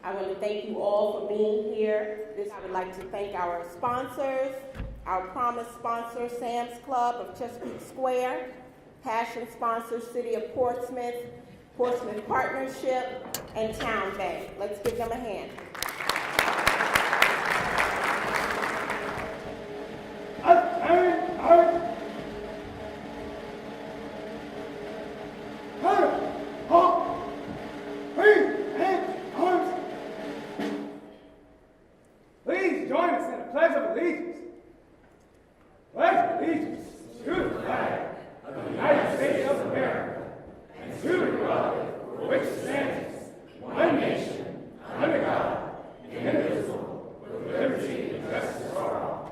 I want to thank you all for being here. I would like to thank our sponsors, our promise sponsor, Sam's Club of Chesapeake Square, passion sponsor, City of Portsmouth, Portsmouth Partnership, and Town Bank. Let's give them a hand. Please join us in a pledge of allegiance. Pledge allegiance to the flag of the United States of America and to the republic for which it stands, one nation, under God, indivisible, with liberty and justice for all.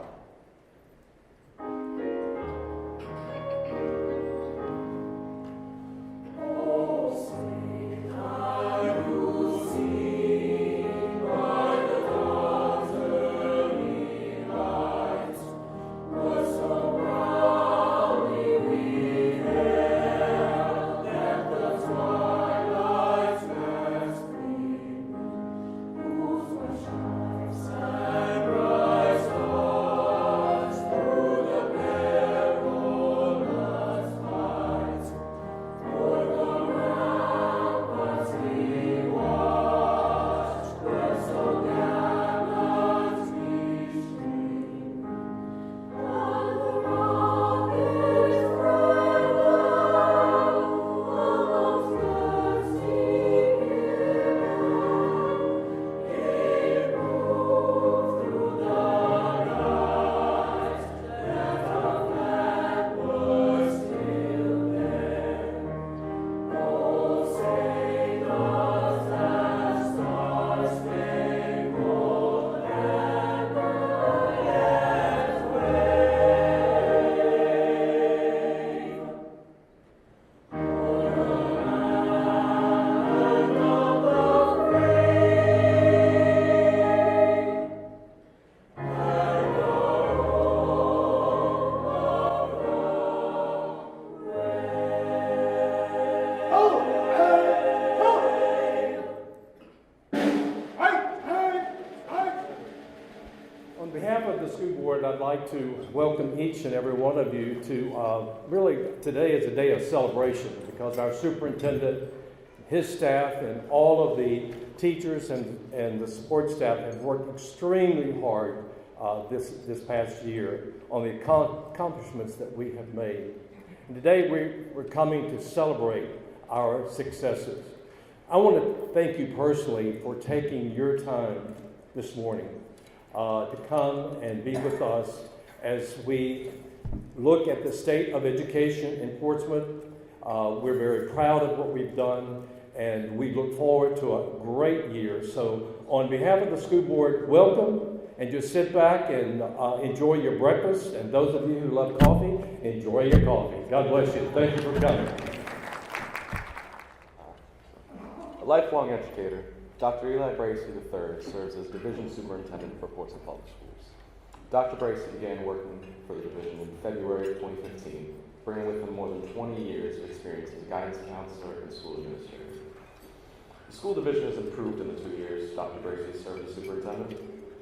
On behalf of the school board, I'd like to welcome each and every one of you to really today is a day of celebration because our superintendent, his staff, and all of the teachers and the support staff have worked extremely hard this past year on the accomplishments that we have made. And today we're coming to celebrate our successes. I want to thank you personally for taking your time this morning to come and be with us as we look at the state of education in Portsmouth. We're very proud of what we've done, and we look forward to a great year. So on behalf of the school board, welcome, and just sit back and enjoy your breakfast. And those of you who love coffee, enjoy your coffee. God bless you. Thank you for coming. A lifelong educator, Dr. Eli Bracey III serves as Division Superintendent for Portsmouth Public Schools. Dr. Bracey began working for the division in February of 2015, bringing with him more than 20 years of experience as a guidance counselor and school administrator. The school division has improved in the 2 years Dr. Bracey has served as superintendent.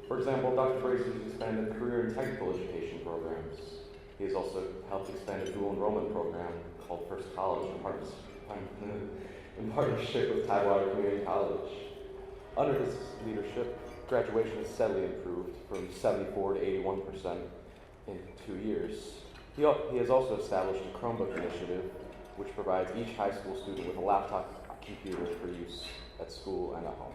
For example, Dr. Bracey has expanded career and technical education programs. He has also helped expand a dual enrollment program called First College in partnership with Tidewater Community College. Under his leadership, graduation has steadily improved from 74 to 81% in 2 years. He has also established a Chromebook initiative, which provides each high school student with a laptop computer for use at school and at home.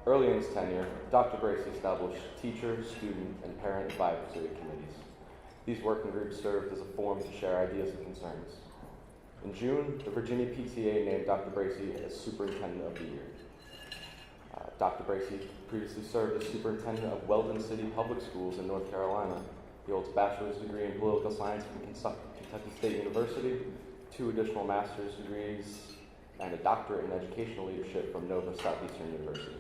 Early in his tenure, Dr. Bracey established teacher, student, and parent advisory committees. These working groups served as a forum to share ideas and concerns. In June, the Virginia PTA named Dr. Bracey as Superintendent of the Year. Dr. Bracey previously served as Superintendent of Weldon City Public Schools in North Carolina. He holds a bachelor's degree in political science from Kentucky State University, 2 additional master's degrees, and a doctorate in educational leadership from Nova Southeastern University.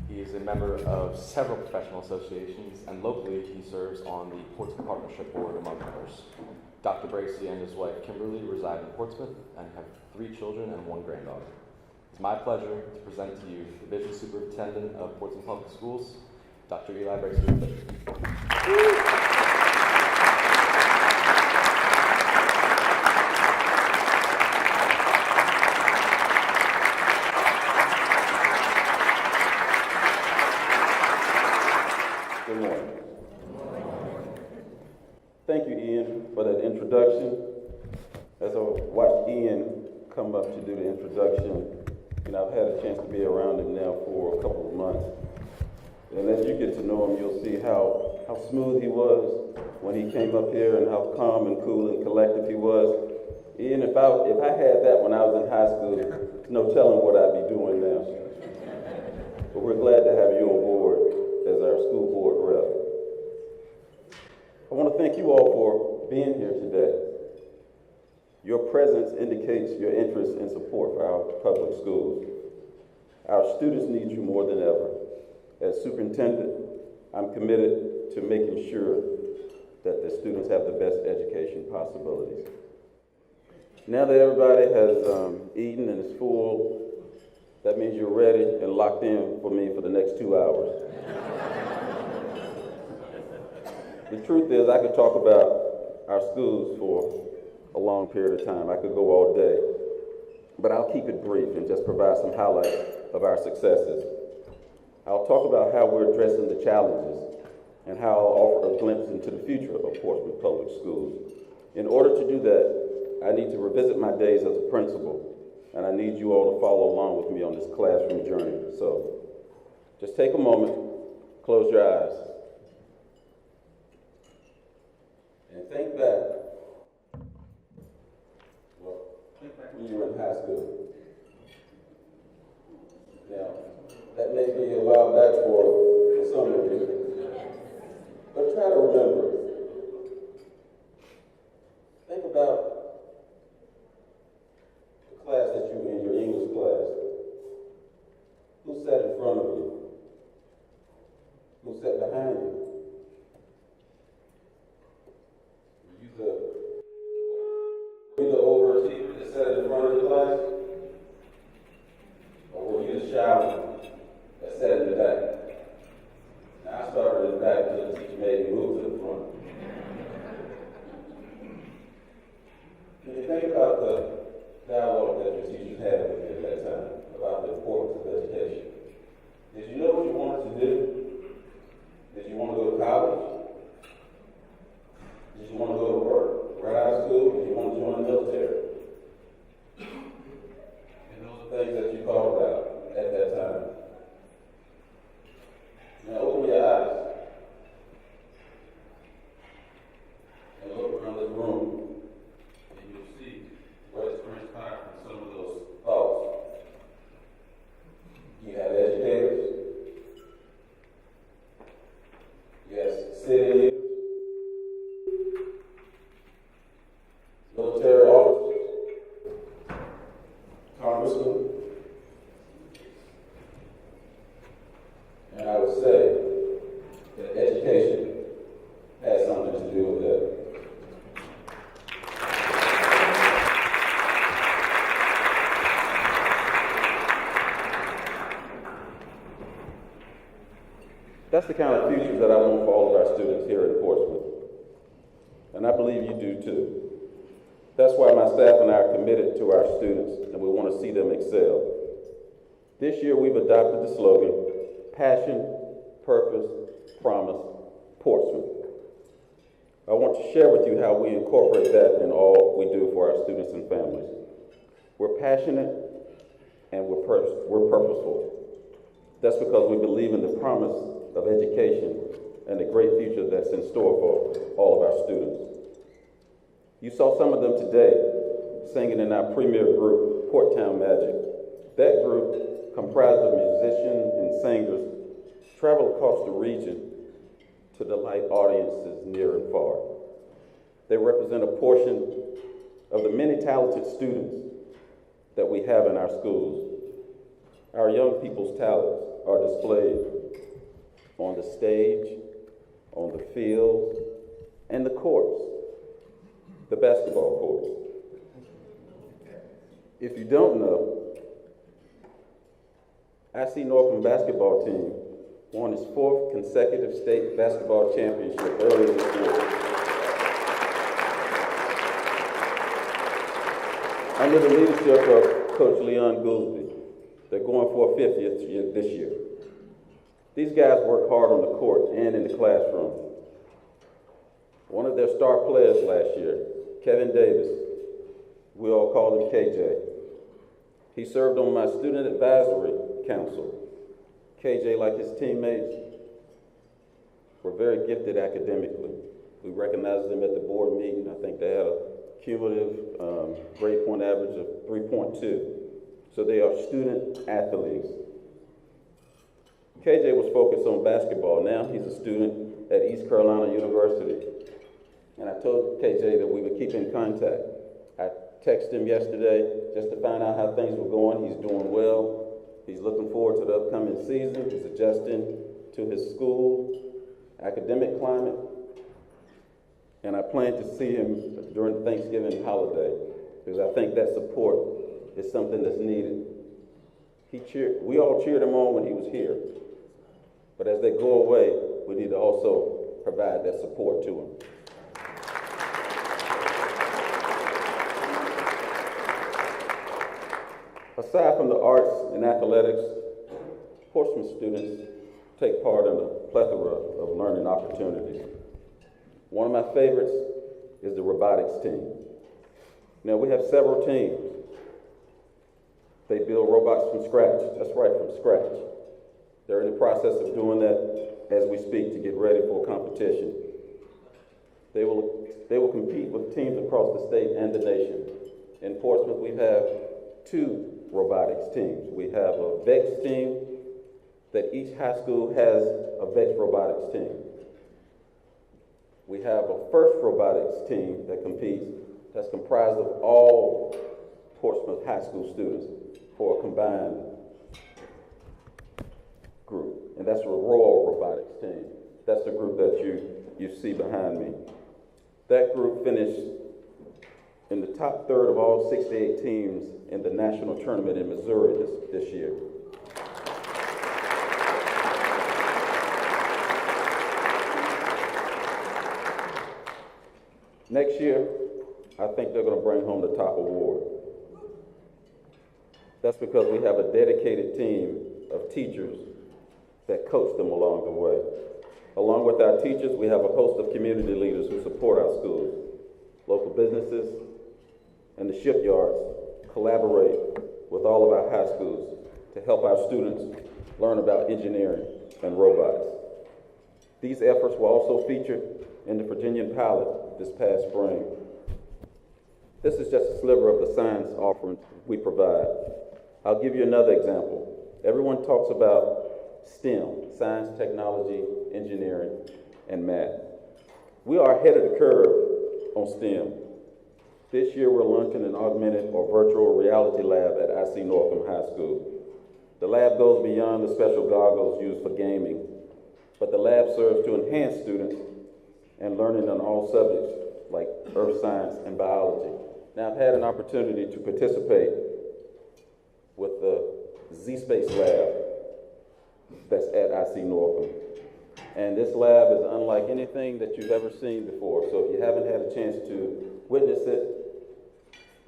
He is a member of several professional associations, and locally he serves on the Portsmouth Partnership Board, among others. Dr. Bracey and his wife Kimberly reside in Portsmouth and have 3 children and 1 granddaughter. It's my pleasure to present to you the Division Superintendent of Portsmouth Public Schools, Dr. Eli Bracy III. Good morning. Thank you, Ian, for that introduction. As I watched Ian come up to do the introduction, I've had a chance to be around him now for a couple of months. And as you get to know him, you'll see how smooth he was when he came up here and how calm and cool and collective he was. Ian, if I had that when I was in high school, there's no telling what I'd be doing now. But we're glad to have you on board as our school board rep. I want to thank you all for being here today. Your presence indicates your interest and support for our public schools. Our students need you more than ever. As superintendent, I'm committed to making sure that the students have the best education possibilities. Now that everybody has eaten and is full, that means you're ready and locked in for me for the next 2 hours. The truth is, I could talk about our schools for a long period of time. I could go all day, but I'll keep it brief and just provide some highlights of our successes. I'll talk about how we're addressing the challenges and how I'll offer a glimpse into the future of Portsmouth Public Schools. In order to do that, I need to revisit my days as a principal, and I need you all to follow along with me on this classroom journey. So just take a moment, close your eyes, and think back when you were in high school. Now, that may be a while back for some of you, but try to remember. Think about the class that you were in, your English class. Who sat in front of you? Who sat behind you? Were you the overachiever that sat in front of the class? Or were you the shy one that sat in the back? Now, I started in the back until the teacher made me move to the front. Can you think about the dialogue that your teachers had with you at that time about the importance of education? Did you know what you wanted to do? Did you want to go to college? Did you want to go to work? Right out of school? Did you want to join the military? And those are things that you thought about at that time. Now open your eyes and look around this room, and you'll see what has transpired from some of those thoughts. You have educators. Yes, city leaders. Military officers, congressmen, and I would say that education has something to do with that. That's the kind of future that I want for all of our students here in Portsmouth, and I believe you do too. That's why my staff and I are committed to our students, and we want to see them excel. This year, we've adopted the slogan, Passion, Purpose, Promise, Portsmouth. I want to share with you how we incorporate that in all we do for our students and families. We're passionate, and we're purposeful. That's because we believe in the promise of education and the great future that's in store for all of our students. You saw some of them today singing in our premier group, Porttown Magic. That group, comprised of musicians and singers, traveled across the region to delight audiences near and far. They represent a portion of the many talented students that we have in our schools. Our young people's talents are displayed on the stage, on the field, and the courts. The basketball courts. If you don't know, IC Northam basketball team won its 4th consecutive state basketball championship earlier this year. Under the leadership of Coach Leon Goolsby, they're going for a 50th year this year. These guys work hard on the court and in the classroom. One of their star players last year, Kevin Davis, we all call him KJ. He served on my student advisory council. KJ, like his teammates, were very gifted academically. We recognized them at the board meeting. I think they had a cumulative grade point average of 3.2. So they are student athletes. KJ was focused on basketball. Now he's a student at East Carolina University. And I told KJ that we would keep in contact. I texted him yesterday just to find out how things were going. He's doing well. He's looking forward to the upcoming season. He's adjusting to his school, academic climate. And I plan to see him during the Thanksgiving holiday because I think that support is something that's needed. We all cheered him on when he was here. But as they go away, we need to also provide that support to him. Aside from the arts and athletics, Portsmouth students take part in a plethora of learning opportunities. One of my favorites is the robotics team. Now, we have several teams. They build robots from scratch. That's right, from scratch. They're in the process of doing that as we speak to get ready for competition. They will compete with teams across the state and the nation. In Portsmouth, we have 2 robotics teams. We have a VEX team that each high school has a VEX robotics team. We have a FIRST robotics team that competes that's comprised of all Portsmouth high school students for a combined group. And that's a Royal robotics team. That's the group that you see behind me. That group finished in the top third of all 68 teams in the national tournament in Missouri this year. Next year, I think they're going to bring home the top award. That's because we have a dedicated team of teachers that coach them along the way. Along with our teachers, we have a host of community leaders who support our schools. Local businesses and the shipyards collaborate with all of our high schools to help our students learn about engineering and robots. These efforts were also featured in the Virginian pilot this past spring. This is just a sliver of the science offerings we provide. I'll give you another example. Everyone talks about STEM, science, technology, engineering, and math. We are ahead of the curve on STEM. This year we're launching an augmented or virtual reality lab at IC Northam High School. The lab goes beyond the special goggles used for gaming, but the lab serves to enhance students and learning on all subjects like earth science and biology. Now, I've had an opportunity to participate with the Z-Space lab that's at IC Northam. And this lab is unlike anything that you've ever seen before. So if you haven't had a chance to witness it,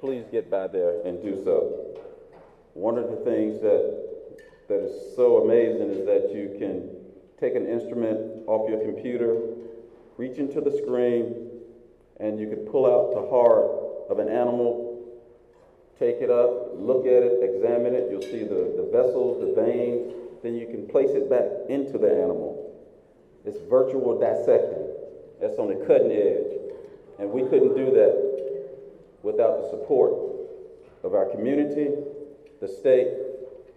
please get by there and do so. One of the things that is so amazing is that you can take an instrument off your computer, reach into the screen, and you can pull out the heart of an animal, take it up, look at it, examine it. You'll see the vessels, the veins. Then you can place it back into the animal. It's virtual dissecting. That's on the cutting edge. And we couldn't do that without the support of our community, the state,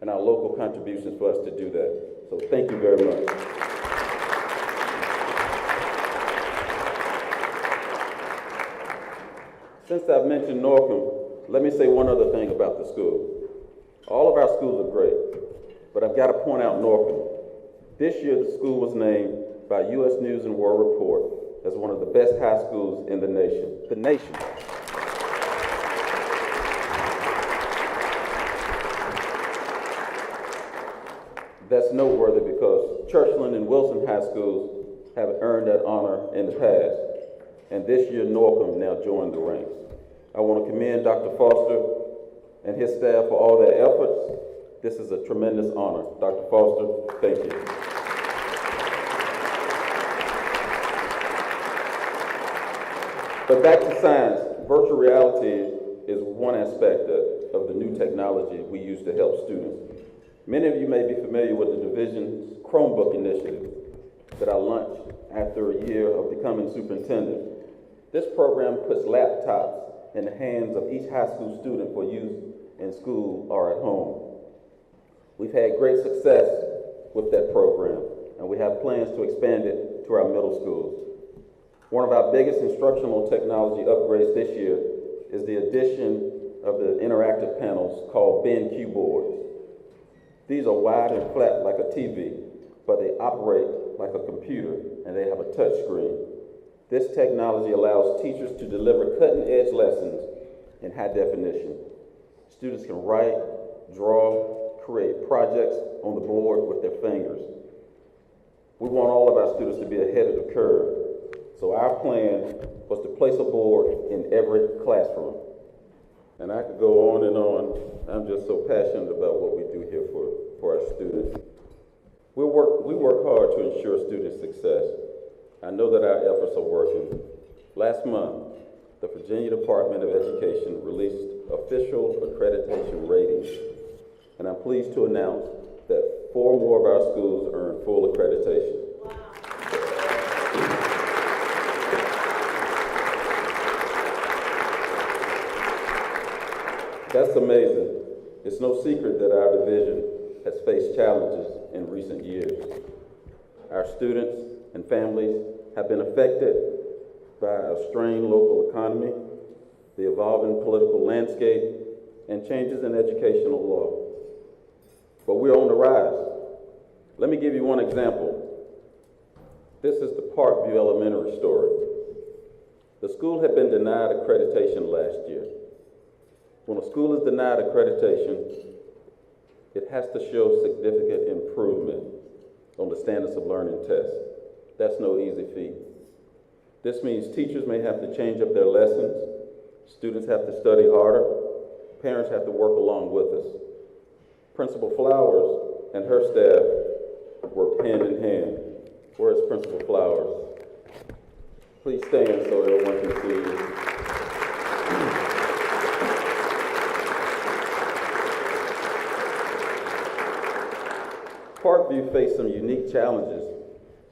and our local contributions for us to do that. So thank you very much. Since I've mentioned Northam, let me say one other thing about the school. All of our schools are great, but I've got to point out Northam. This year, the school was named by U.S. News and World Report as one of the best high schools in the nation. That's noteworthy because Churchland and Wilson High Schools have earned that honor in the past, and this year Norcom now joined the ranks. I want to commend Dr. Foster and his staff for all their efforts. This is a tremendous honor. Dr. Foster, thank you. But back to science, virtual reality is one aspect of the new technology we use to help students. Many of you may be familiar with the division's Chromebook initiative that I launched after a year of becoming superintendent. This program puts laptops in the hands of each high school student for use in school or at home. We've had great success with that program, and we have plans to expand it to our middle schools. One of our biggest instructional technology upgrades this year is the addition of the interactive panels called BenQ boards. These are wide and flat like a TV, but they operate like a computer and they have a touch screen. This technology allows teachers to deliver cutting-edge lessons in high definition. Students can write, draw, create projects on the board with their fingers. We want all of our students to be ahead of the curve. So our plan was to place a board in every classroom. And I could go on and on. I'm just so passionate about what we do here for our students. We work hard to ensure student success. I know that our efforts are working. Last month, the Virginia Department of Education released official accreditation ratings. And I'm pleased to announce that 4 more of our schools earned full accreditation. That's amazing. It's no secret that our division has faced challenges in recent years. Our students and families have been affected by a strained local economy, the evolving political landscape, and changes in educational law. But we're on the rise. Let me give you one example. This is the Parkview Elementary story. The school had been denied accreditation last year. When a school is denied accreditation, it has to show significant improvement on the standards of learning test. That's no easy feat. This means teachers may have to change up their lessons, students have to study harder, parents have to work along with us. Principal Flowers and her staff work hand in hand. Where's Principal Flowers? Please stand so everyone can see you. Parkview faced some unique challenges.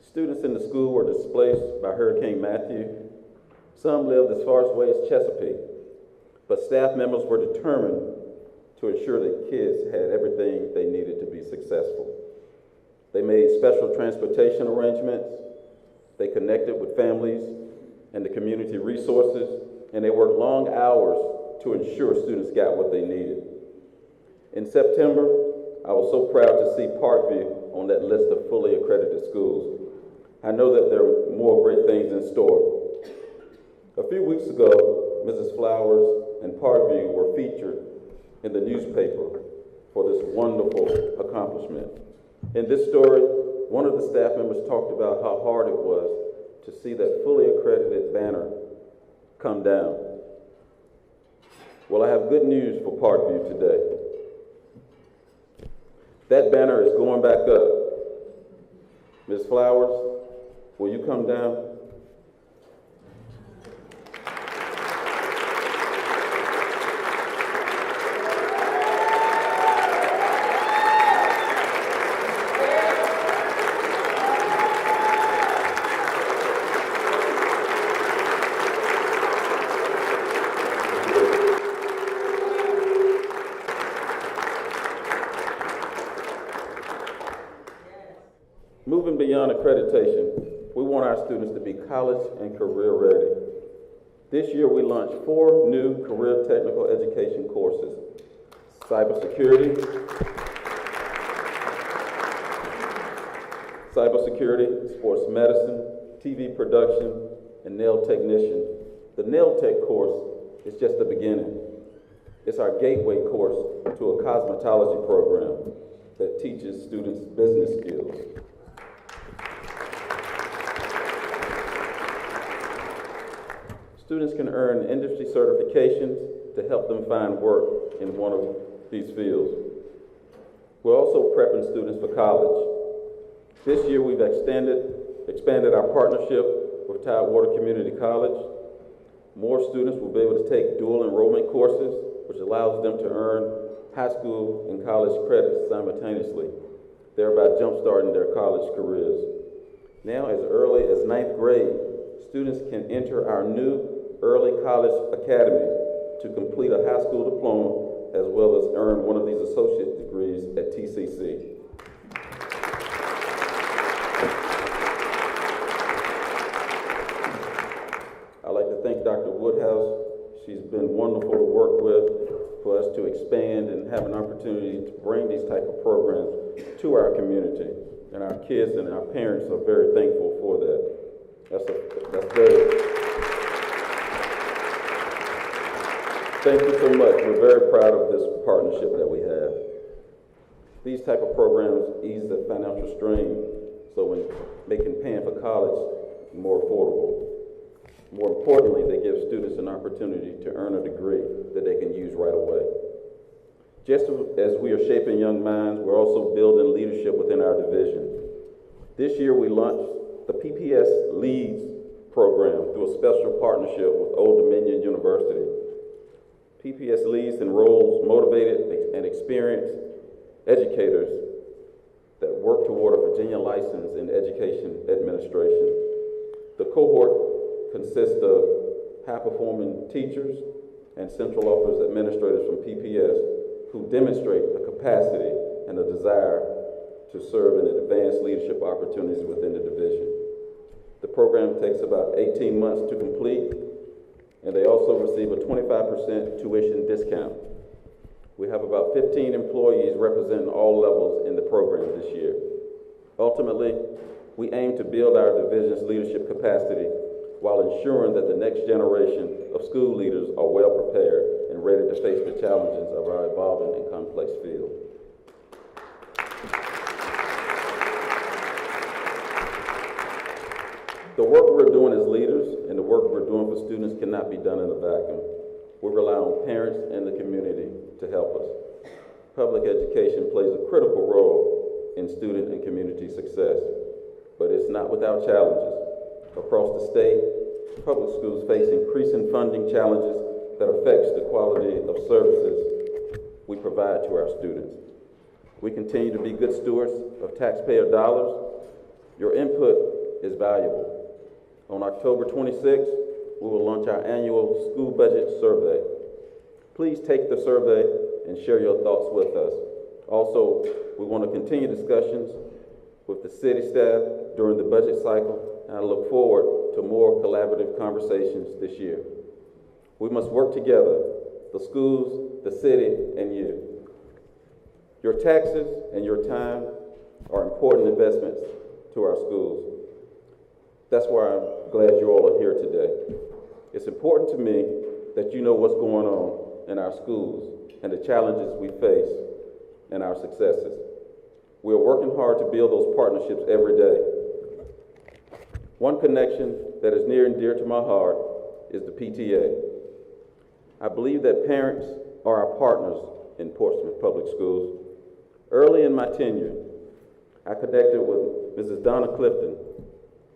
Students in the school were displaced by Hurricane Matthew. Some lived as far away as Chesapeake, but staff members were determined to ensure that kids had everything they needed to be successful. They made special transportation arrangements, they connected with families and the community resources, and they worked long hours to ensure students got what they needed. In September, I was so proud to see Parkview on that list of fully accredited schools. I know that there are more great things in store. A few weeks ago, Mrs. Flowers and Parkview were featured in the newspaper for this wonderful accomplishment. In this story, one of the staff members talked about how hard it was to see that fully accredited banner come down. Well, I have good news for Parkview today. That banner is going back up. Ms. Flowers, will you come down? Moving beyond accreditation, we want our students to be college and career ready. This year we launched 4 new career technical education courses: cybersecurity, sports medicine, TV production, and nail technician. The nail tech course is just the beginning. It's our gateway course to a cosmetology program. that teaches students business skills. Students can earn industry certifications to help them find work in one of these fields. We're also prepping students for college. This year we've expanded our partnership with Tidewater Community College. More students will be able to take dual enrollment courses, which allows them to earn high school and college credits simultaneously, thereby jumpstarting their college careers. Now, as early as 9th grade, students can enter our new Early College Academy to complete a high school diploma as well as earn one of these associate degrees at TCC. I'd like to thank Dr. Woodhouse. She's been wonderful to work with for us to expand and have an opportunity to bring these type of programs to our community. And our kids and our parents are very thankful for that. That's very. Thank you so much. We're very proud of this partnership that we have. These type of programs ease the financial strain, so when making paying for college more affordable. More importantly, they give students an opportunity to earn a degree that they can use right away. Just as we are shaping young minds, we're also building leadership within our division. This year we launched the PPS Leads program through a special partnership with Old Dominion University. PPS Leads enrolls motivated and experienced educators that work toward a Virginia license in education administration. The cohort consists of high-performing teachers and central office administrators from PPS who demonstrate a capacity and a desire to serve in advanced leadership opportunities within the division. The program takes about 18 months to complete, and they also receive a 25% tuition discount. We have about 15 employees representing all levels in the program this year. Ultimately, we aim to build our division's leadership capacity while ensuring that the next generation of school leaders are well prepared and ready to face the challenges of our evolving and complex field. The work we're doing as leaders and the work we're doing for students cannot be done in a vacuum. We rely on parents and the community to help us. Public education plays a critical role in student and community success, but it's not without challenges. Across the state, public schools face increasing funding challenges that affects the quality of services we provide to our students. We continue to be good stewards of taxpayer dollars. Your input is valuable. On October 26th, we will launch our annual school budget survey. Please take the survey and share your thoughts with us. Also, we want to continue discussions with the city staff during the budget cycle, and I look forward to more collaborative conversations this year. We must work together, the schools, the city, and you. Your taxes and your time are important investments to our schools. That's why I'm glad you all are here today. It's important to me that you know what's going on in our schools and the challenges we face and our successes. We're working hard to build those partnerships every day. One connection that is near and dear to my heart is the PTA. I believe that parents are our partners in Portsmouth Public Schools. Early in my tenure, I connected with Mrs. Donna Clifton,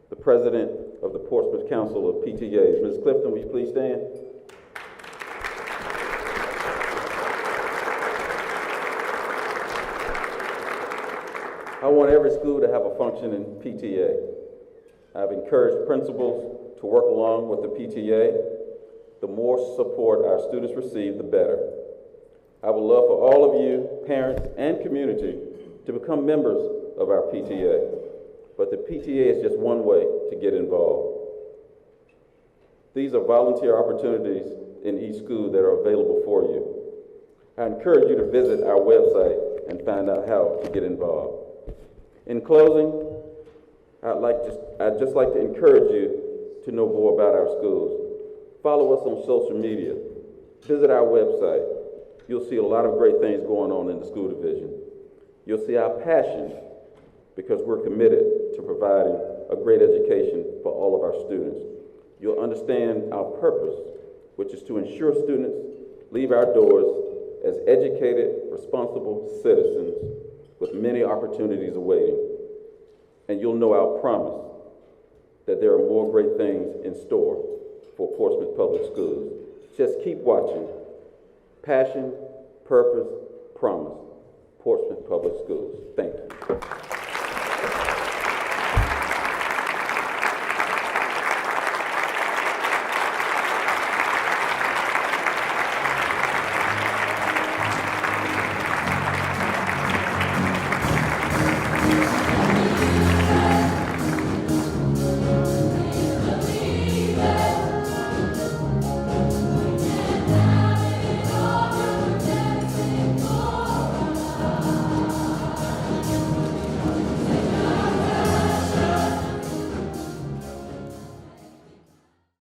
the president of the Portsmouth Council of PTAs. Ms. Clifton, will you please stand? I want every school to have a functioning PTA. I've encouraged principals to work along with the PTA. The more support our students receive, the better. I would love for all of you, parents and community, to become members of our PTA. But the PTA is just one way to get involved. These are volunteer opportunities in each school that are available for you. I encourage you to visit our website and find out how to get involved. In closing, I'd just like to encourage you to know more about our schools. Follow us on social media. Visit our website. You'll see a lot of great things going on in the school division. You'll see our passion because we're committed to providing a great education for all of our students. You'll understand our purpose, which is to ensure students leave our doors as educated, responsible citizens with many opportunities awaiting. And you'll know our promise that there are more great things in store for Portsmouth Public Schools. Just keep watching. Passion, purpose, promise. Portsmouth Public Schools. Thank you.